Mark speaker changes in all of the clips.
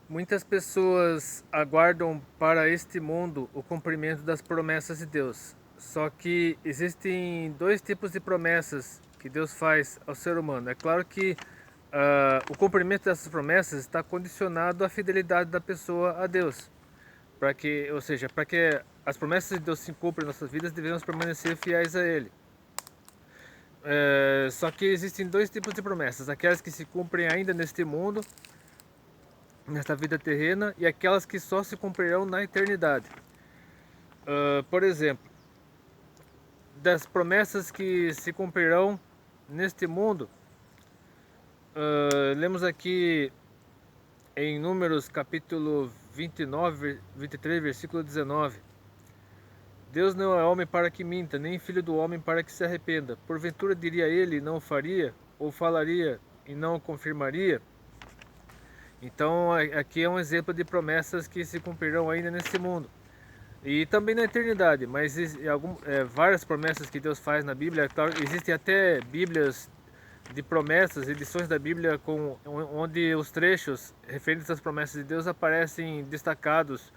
Speaker 1: Muitas pessoas aguardam para este mundo o cumprimento das promessas de Deus. Só que existem dois tipos de promessas que Deus faz ao ser humano. É claro que o cumprimento dessas promessas está condicionado à fidelidade da pessoa a Deus. Ou seja, para que as promessas de Deus se cumpram em nossas vidas, devemos permanecer fiéis a Ele. Só que existem dois tipos de promessas: aquelas que se cumprem ainda neste mundo, nesta vida terrena, e aquelas que só se cumprirão na eternidade. Por exemplo, das promessas que se cumprirão neste mundo, lemos aqui em Números capítulo 29, 23, versículo 19. Deus não é homem para que minta, nem filho do homem para que se arrependa. Porventura diria ele, não faria, ou falaria e não confirmaria? Então aqui é um exemplo de promessas que se cumprirão ainda nesse mundo. E também na eternidade, mas várias promessas que Deus faz na Bíblia. Existem até Bíblias de promessas, edições da Bíblia onde os trechos referentes às promessas de Deus aparecem destacados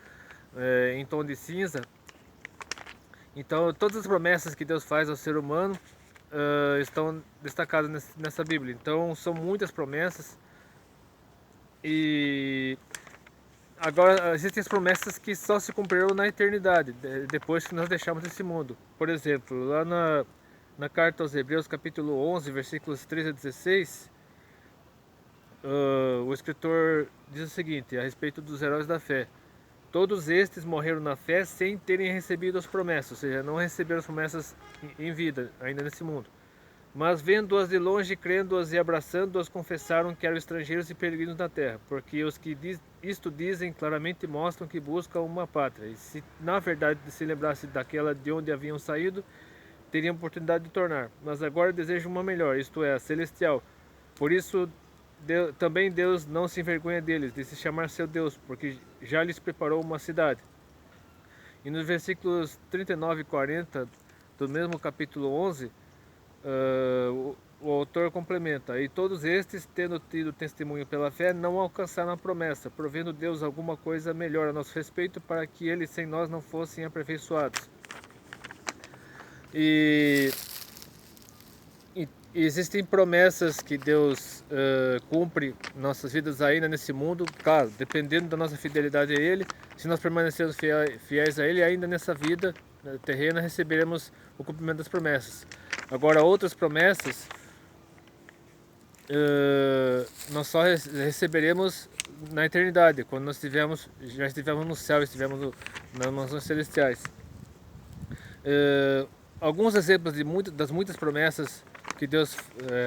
Speaker 1: em tom de cinza. Então todas as promessas que Deus faz ao ser humano estão destacadas nessa Bíblia. Então são muitas promessas. E agora, existem as promessas que só se cumprirão na eternidade, depois que nós deixarmos esse mundo. Por exemplo, lá na carta aos Hebreus, capítulo 11, versículos 13 a 16, o escritor diz o seguinte, a respeito dos heróis da fé: todos estes morreram na fé sem terem recebido as promessas, ou seja, não receberam as promessas em vida, ainda nesse mundo. Mas vendo-as de longe, crendo-as e abraçando-as, confessaram que eram estrangeiros e peregrinos na terra, porque os que isto dizem claramente mostram que buscam uma pátria, e se na verdade se lembrassem daquela de onde haviam saído, teriam oportunidade de tornar. Mas agora desejam uma melhor, isto é, a celestial. Por isso também Deus não se envergonha deles, de se chamar seu Deus, porque já lhes preparou uma cidade. E nos versículos 39 e 40 do mesmo capítulo 11, o autor complementa: e todos estes, tendo tido testemunho pela fé, não alcançaram a promessa, provendo Deus alguma coisa melhor a nosso respeito, para que eles sem nós não fossem aperfeiçoados. E existem promessas que Deus cumpre em nossas vidas ainda nesse mundo, claro, dependendo da nossa fidelidade a Ele. Se nós permanecermos fiéis a Ele, ainda nessa vida terrena receberemos o cumprimento das promessas. Agora, outras promessas nós só receberemos na eternidade, quando nós já estivermos no céu, estivermos nas mansões celestiais. Alguns exemplos das muitas promessas que Deus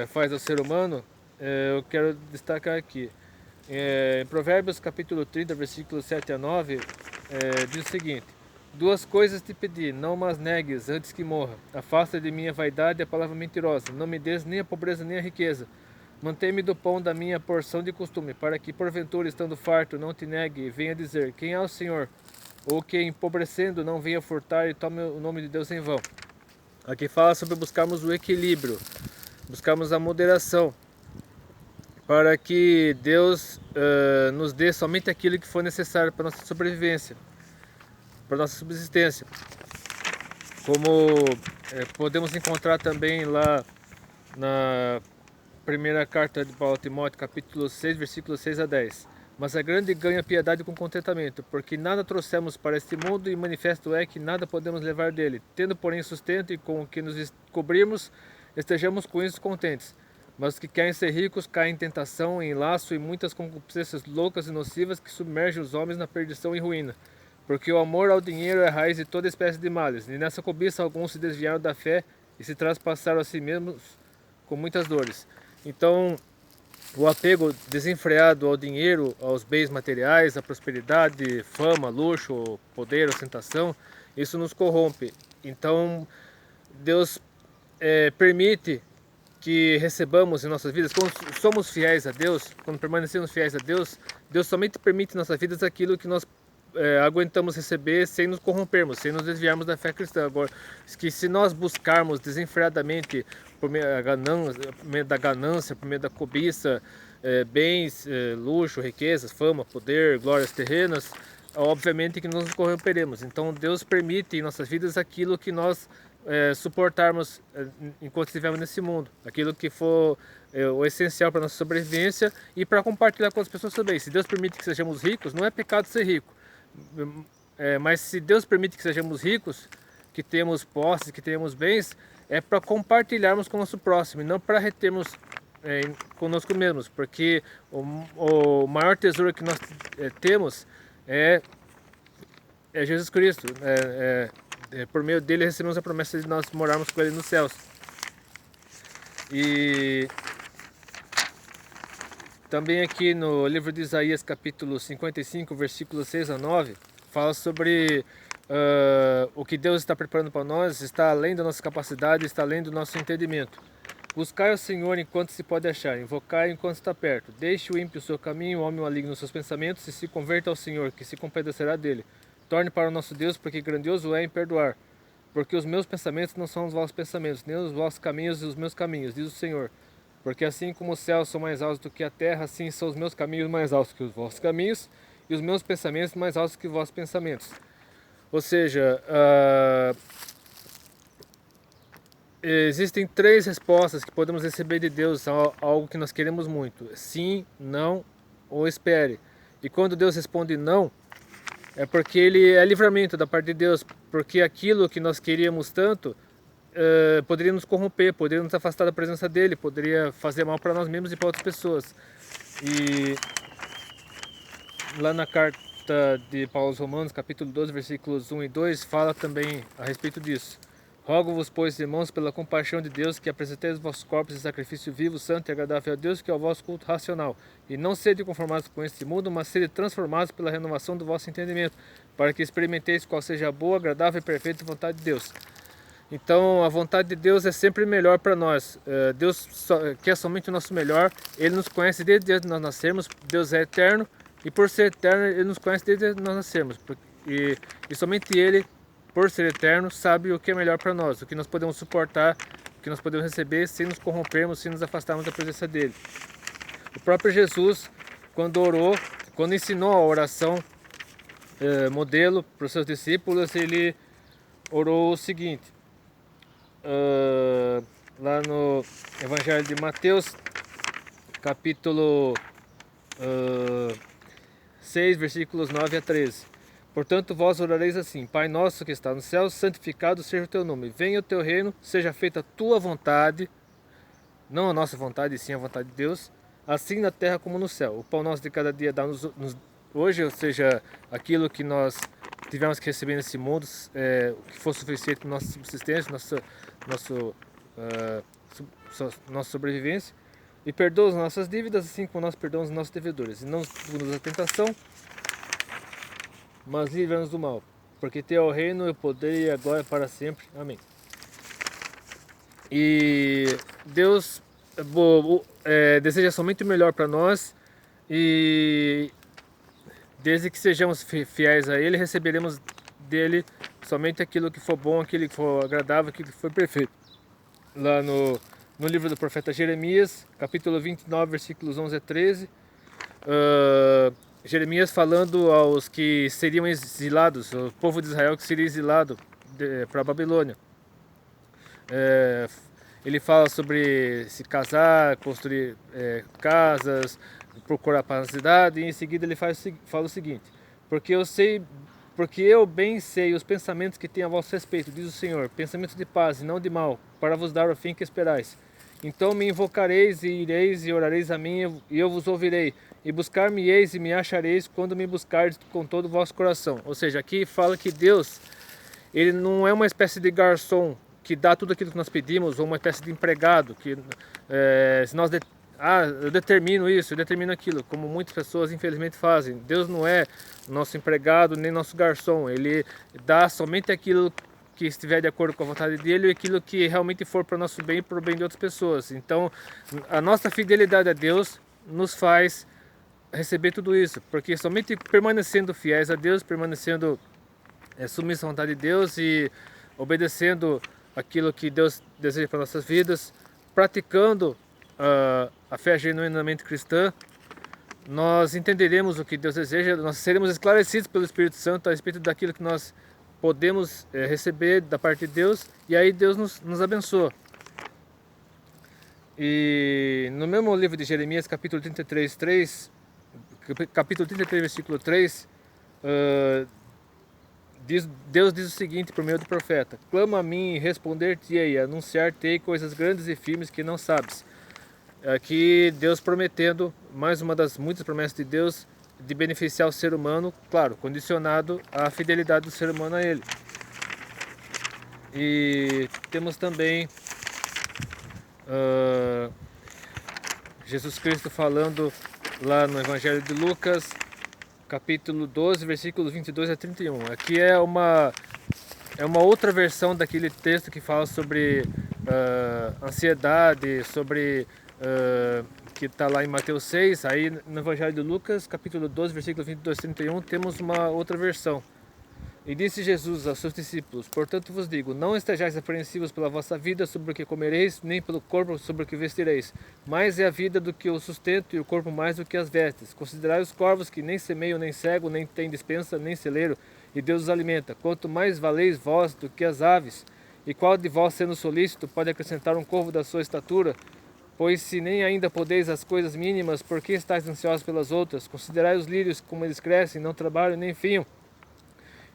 Speaker 1: faz ao ser humano, eu quero destacar aqui. Em Provérbios capítulo 30, versículos 7 a 9, diz o seguinte: duas coisas te pedi, não mas negues antes que morra. Afasta de mim a vaidade e a palavra mentirosa. Não me des nem a pobreza nem a riqueza. Mantém-me do pão da minha porção de costume, para que porventura, estando farto, não te negue e venha dizer: quem é o Senhor? Ou que, empobrecendo, não venha furtar e tome o nome de Deus em vão. Aqui fala sobre buscarmos o equilíbrio, buscarmos a moderação, para que Deus nos dê somente aquilo que for necessário para a nossa sobrevivência, para a nossa subsistência. Como podemos encontrar também lá na primeira carta de Paulo a Timóteo, capítulo 6, versículos 6 a 10. Mas a grande ganha piedade com contentamento, porque nada trouxemos para este mundo, e manifesto é que nada podemos levar dele. Tendo, porém, sustento e com o que nos cobrimos, estejamos com isso contentes. Mas os que querem ser ricos caem em tentação, em laço e muitas concupiscências loucas e nocivas que submergem os homens na perdição e ruína. Porque o amor ao dinheiro é a raiz de toda espécie de males, e nessa cobiça alguns se desviaram da fé e se traspassaram a si mesmos com muitas dores. Então, o apego desenfreado ao dinheiro, aos bens materiais, à prosperidade, fama, luxo, poder, ostentação, isso nos corrompe. Então, Deus permite que recebamos em nossas vidas, quando somos fiéis a Deus, quando permanecemos fiéis a Deus, Deus somente permite em nossas vidas aquilo que nós aguentamos receber sem nos corrompermos, sem nos desviarmos da fé cristã. Agora, que se nós buscarmos desenfreadamente por meio da ganância, por meio da cobiça, bens, luxo, riquezas, fama, poder, glórias terrenas, obviamente que nós nos corromperemos. Então Deus permite em nossas vidas aquilo que nós suportarmos enquanto estivermos nesse mundo, aquilo que for o essencial para a nossa sobrevivência e para compartilhar com as pessoas também. Se Deus permite que sejamos ricos, não é pecado ser rico, mas se Deus permite que sejamos ricos, que temos posses, que temos bens, é para compartilharmos com o nosso próximo e não para retermos conosco mesmos, porque o maior tesouro que nós temos é Jesus Cristo. Por meio dele recebemos a promessa de nós morarmos com ele nos céus. E também aqui no livro de Isaías, capítulo 55, versículos 6 a 9, fala sobre o que Deus está preparando para nós, está além da nossa capacidade, está além do nosso entendimento. Buscai o Senhor enquanto se pode achar, invocai enquanto está perto. Deixe o ímpio o seu caminho, o homem maligno os seus pensamentos, e se converta ao Senhor, que se compadecerá dele. Torne para o nosso Deus, porque grandioso é em perdoar. Porque os meus pensamentos não são os vossos pensamentos, nem os vossos caminhos e os meus caminhos, diz o Senhor. Porque assim como os céus são mais altos do que a terra, assim são os meus caminhos mais altos que os vossos caminhos, e os meus pensamentos mais altos que os vossos pensamentos. Ou seja, existem 3 respostas que podemos receber de Deus a algo que nós queremos muito: sim, não ou espere. E quando Deus responde não, é porque ele é livramento da parte de Deus, porque aquilo que nós queríamos tanto poderia nos corromper, poderia nos afastar da presença dele, poderia fazer mal para nós mesmos e para outras pessoas. E lá na carta de Paulo aos Romanos, capítulo 12, versículos 1 e 2, fala também a respeito disso. Rogo-vos, pois, irmãos, pela compaixão de Deus, que apresenteis os vossos corpos em sacrifício vivo, santo e agradável a Deus, que é o vosso culto racional. E não sede conformados com este mundo, mas sede transformados pela renovação do vosso entendimento, para que experimenteis qual seja a boa, agradável e perfeita vontade de Deus. Então, a vontade de Deus é sempre melhor para nós. Deus quer somente o nosso melhor. Ele nos conhece desde nós nascermos. Deus é eterno, e por ser eterno, Ele nos conhece desde nós nascermos. E somente Ele, por ser eterno, sabe o que é melhor para nós, o que nós podemos suportar, o que nós podemos receber sem nos corrompermos, sem nos afastarmos da presença dele. O próprio Jesus, quando orou, quando ensinou a oração modelo para os seus discípulos, ele orou o seguinte, lá no Evangelho de Mateus, capítulo 6, versículos 9 a 13. Portanto, vós orareis assim: Pai nosso que está no céu, santificado seja o teu nome. Venha o teu reino, seja feita a tua vontade, não a nossa vontade, e sim a vontade de Deus, assim na terra como no céu. O pão nosso de cada dia dá-nos hoje, ou seja, aquilo que nós tivemos que receber nesse mundo, o que for suficiente para nossa subsistência, nossa sobrevivência. E perdoa as nossas dívidas, assim como nós perdoamos os nossos devedores. E não nos a tentação, mas livra-nos do mal, porque teu é o reino, o poder e a glória para sempre. Amém. E Deus deseja somente o melhor para nós, e desde que sejamos fiéis a Ele, receberemos dele somente aquilo que for bom, aquilo que for agradável, aquilo que for perfeito. Lá no livro do profeta Jeremias, capítulo 29, versículos 11 a 13, Jeremias falando aos que seriam exilados, o povo de Israel que seria exilado para a Babilônia. Ele fala sobre se casar, construir casas, procurar paz na cidade, e em seguida ele fala o seguinte: porque eu bem sei os pensamentos que tenho a vosso respeito, diz o Senhor, pensamentos de paz e não de mal, para vos dar o fim que esperais. Então me invocareis e ireis e orareis a mim, e eu vos ouvirei. E buscar-me-eis e me achareis quando me buscardes com todo o vosso coração. Ou seja, aqui fala que Deus, ele não é uma espécie de garçom que dá tudo aquilo que nós pedimos, ou uma espécie de empregado que se nós eu determino isso, eu determino aquilo, como muitas pessoas infelizmente fazem. Deus não é nosso empregado nem nosso garçom. Ele dá somente aquilo que estiver de acordo com a vontade dele, e aquilo que realmente for para o nosso bem e para o bem de outras pessoas. Então, a nossa fidelidade a Deus nos faz receber tudo isso, porque somente permanecendo fiéis a Deus, permanecendo submissos à vontade de Deus e obedecendo aquilo que Deus deseja para nossas vidas, praticando a fé genuinamente cristã, nós entenderemos o que Deus deseja, nós seremos esclarecidos pelo Espírito Santo a respeito daquilo que nós podemos receber da parte de Deus, e aí Deus nos abençoa. E no mesmo livro de Jeremias, capítulo 33, versículo 3, Deus diz o seguinte por meio do profeta: clama a mim e responder-te-ei, anunciar-te-ei coisas grandes e firmes que não sabes. Aqui Deus prometendo, mais uma das muitas promessas de Deus, de beneficiar o ser humano, claro, condicionado à fidelidade do ser humano a Ele. E temos também Jesus Cristo falando lá no Evangelho de Lucas, capítulo 12, versículos 22 a 31. Aqui é uma outra versão daquele texto que fala sobre ansiedade, sobre que está lá em Mateus 6. Aí no Evangelho de Lucas, capítulo 12, versículos 22 a 31, temos uma outra versão. E disse Jesus aos seus discípulos: portanto vos digo, não estejais apreensivos pela vossa vida sobre o que comereis, nem pelo corpo sobre o que vestireis. Mais é a vida do que o sustento, e o corpo mais do que as vestes. Considerai os corvos, que nem semeiam, nem cegam, nem têm despensa, nem celeiro, e Deus os alimenta. Quanto mais valeis vós do que as aves. E qual de vós, sendo solícito, pode acrescentar um corvo da sua estatura? Pois se nem ainda podeis as coisas mínimas, por que estáis ansiosos pelas outras? Considerai os lírios, como eles crescem, não trabalham nem fiam.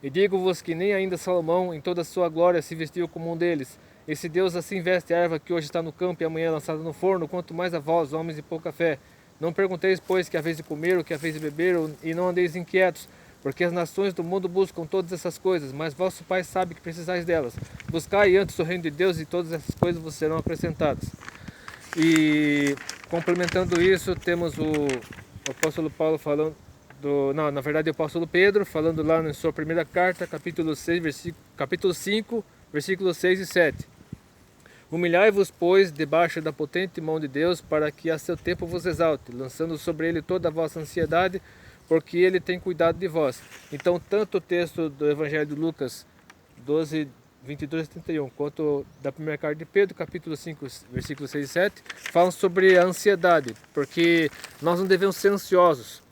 Speaker 1: E digo-vos que nem ainda Salomão, em toda a sua glória, se vestiu como um deles. E se Deus assim veste a erva que hoje está no campo e amanhã é lançada no forno, quanto mais a vós, homens de pouca fé. Não pergunteis, pois, que a vez de comer ou que a vez de beber, e não andeis inquietos, porque as nações do mundo buscam todas essas coisas, mas vosso Pai sabe que precisais delas. Buscai antes o reino de Deus, e todas essas coisas vos serão acrescentadas. E complementando isso, temos o apóstolo Paulo falando, na verdade o apóstolo Pedro, falando lá na sua primeira carta, capítulo 5, versículos 6 e 7. Humilhai-vos, pois, debaixo da potente mão de Deus, para que a seu tempo vos exalte, lançando sobre ele toda a vossa ansiedade, porque ele tem cuidado de vós. Então, tanto o texto do Evangelho de Lucas 12, 22 e 31, quanto da primeira carta de Pedro, capítulo 5, versículos 6 e 7, falam sobre a ansiedade, porque nós não devemos ser ansiosos.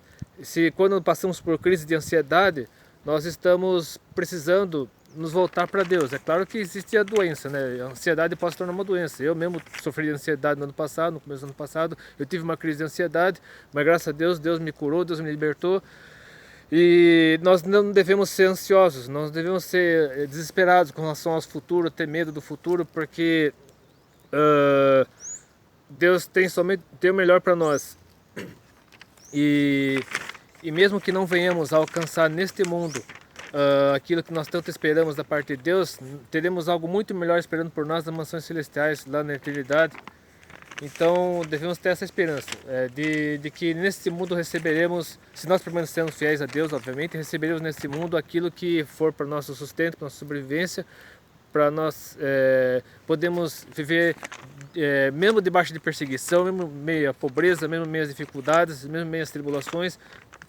Speaker 1: Se quando passamos por crise de ansiedade, nós estamos precisando nos voltar para Deus. É claro que existe a doença, né? A ansiedade pode se tornar uma doença. Eu mesmo sofri de ansiedade no ano passado, no começo do ano passado. Eu tive uma crise de ansiedade, mas graças a Deus, Deus me curou, Deus me libertou. E nós não devemos ser ansiosos, nós devemos ser desesperados com relação ao futuro, ter medo do futuro, porque Deus tem somente o melhor para nós. E mesmo que não venhamos a alcançar neste mundo aquilo que nós tanto esperamos da parte de Deus, teremos algo muito melhor esperando por nós nas mansões celestiais, lá na eternidade. Então devemos ter essa esperança de que neste mundo receberemos, se nós permanecermos fiéis a Deus, obviamente, receberemos neste mundo aquilo que for para nosso sustento, para nossa sobrevivência, para nós podemos viver mesmo debaixo de perseguição, mesmo meio a pobreza, mesmo meio as dificuldades, mesmo meio as tribulações,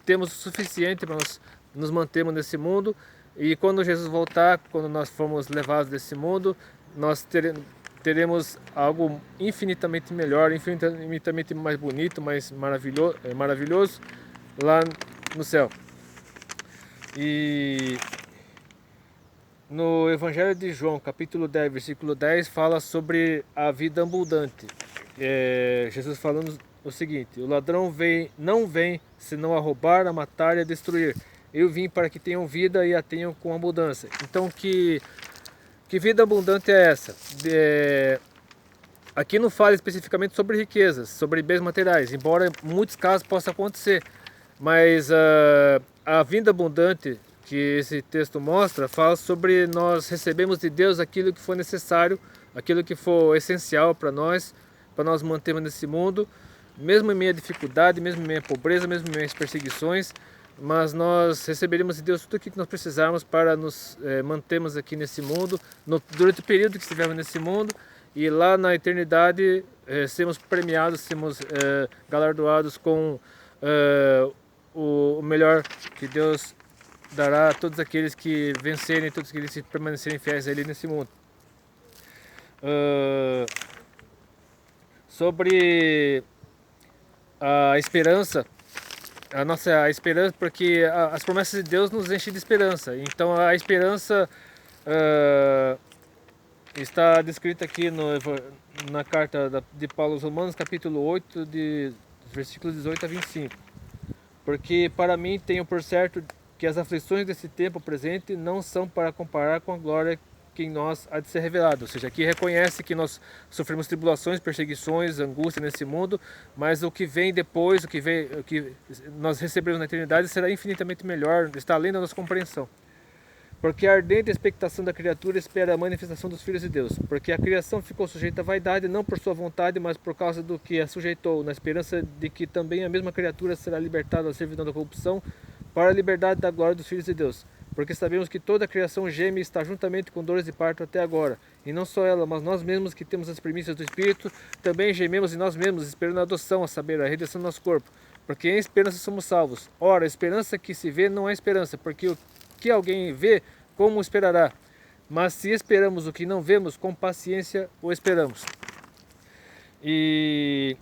Speaker 1: temos o suficiente para nós nos mantermos nesse mundo. E quando Jesus voltar, quando nós formos levados desse mundo, nós teremos algo infinitamente melhor, infinitamente mais bonito, mais maravilhoso lá no céu. E no Evangelho de João, capítulo 10, versículo 10, fala sobre a vida abundante. Jesus falando o seguinte: o ladrão não vem senão a roubar, a matar e a destruir. Eu vim para que tenham vida e a tenham com abundância. Então, que vida abundante é essa? Aqui não fala especificamente sobre riquezas, sobre bens materiais, embora em muitos casos possa acontecer. Mas a vida abundante que esse texto mostra, fala sobre nós recebemos de Deus aquilo que for necessário, aquilo que for essencial para nós mantermos nesse mundo, mesmo em meio à dificuldade, mesmo em meio à pobreza, mesmo em meio às perseguições, mas nós receberemos de Deus tudo o que nós precisarmos para nos mantermos aqui nesse mundo, durante o período que estivermos nesse mundo, e lá na eternidade sermos premiados, sermos galardoados com o melhor que Deus dará a todos aqueles que vencerem, todos aqueles que permanecerem fiéis a Ele nesse mundo. sobre a esperança, a esperança, porque as promessas de Deus nos enchem de esperança. Então a esperança está descrita aqui na carta de Paulo aos Romanos, capítulo 8, versículos 18 a 25. Porque para mim tenho por certo que as aflições desse tempo presente não são para comparar com a glória que em nós há de ser revelada. Ou seja, aqui reconhece que nós sofremos tribulações, perseguições, angústia nesse mundo, mas o que vem depois, o que nós receberemos na eternidade será infinitamente melhor, está além da nossa compreensão. Porque a ardente expectação da criatura espera a manifestação dos filhos de Deus. Porque a criação ficou sujeita à vaidade, não por sua vontade, mas por causa do que a sujeitou, na esperança de que também a mesma criatura será libertada da servidão da corrupção para a liberdade da glória dos filhos de Deus. Porque sabemos que toda a criação geme e está juntamente com dores de parto até agora. E não só ela, mas nós mesmos que temos as primícias do Espírito, também gememos em nós mesmos, esperando a adoção, a saber, a redenção do nosso corpo. Porque em esperança somos salvos. Ora, a esperança que se vê não é esperança, porque o que alguém vê, como esperará? Mas se esperamos o que não vemos, com paciência o esperamos. E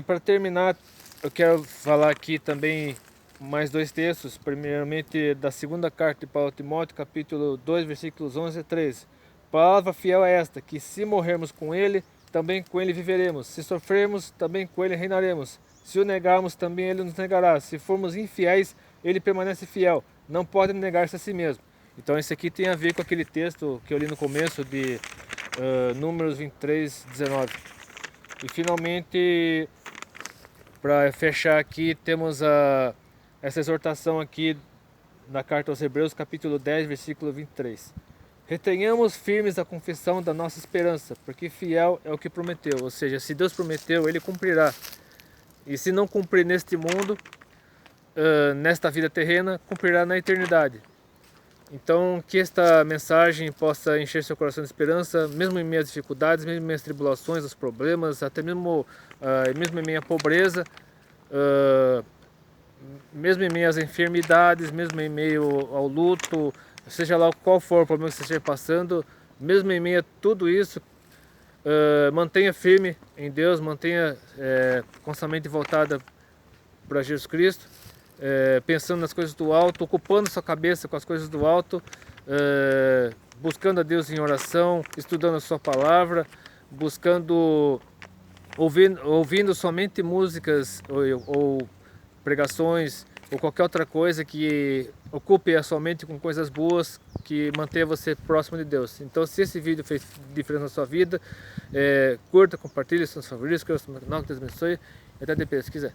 Speaker 1: para terminar, eu quero falar aqui também mais dois textos. Primeiramente, da segunda carta de Paulo a Timóteo, capítulo 2, versículos 11 a 13. Palavra fiel é esta, que se morrermos com ele, também com ele viveremos. Se sofrermos, também com ele reinaremos. Se o negarmos, também ele nos negará. Se formos infiéis, ele permanece fiel. Não pode negar-se a si mesmo. Então esse aqui tem a ver com aquele texto que eu li no começo de Números 23, 19. E finalmente, para fechar aqui, temos essa exortação aqui na carta aos Hebreus, capítulo 10, versículo 23. Retenhamos firmes a confissão da nossa esperança, porque fiel é o que prometeu. Ou seja, se Deus prometeu, ele cumprirá. E se não cumprir neste mundo, nesta vida terrena, cumprirá na eternidade. Então, que esta mensagem possa encher seu coração de esperança, mesmo em meio às dificuldades, mesmo em meio às tribulações, aos problemas, até mesmo em meio à pobreza, mesmo em meio às enfermidades, mesmo em meio ao luto, seja lá qual for o problema que você esteja passando, mesmo em meio a tudo isso, mantenha firme em Deus, mantenha com sua mente voltada para Jesus Cristo, pensando nas coisas do alto, ocupando sua cabeça com as coisas do alto, buscando a Deus em oração, estudando a sua palavra, ouvindo somente músicas ou pregações ou qualquer outra coisa que ocupe a sua mente com coisas boas, que mantenha você próximo de Deus. Então, se esse vídeo fez diferença na sua vida, curta, compartilhe, seus favoritos, que Deus abençoe, e até depois, se quiser.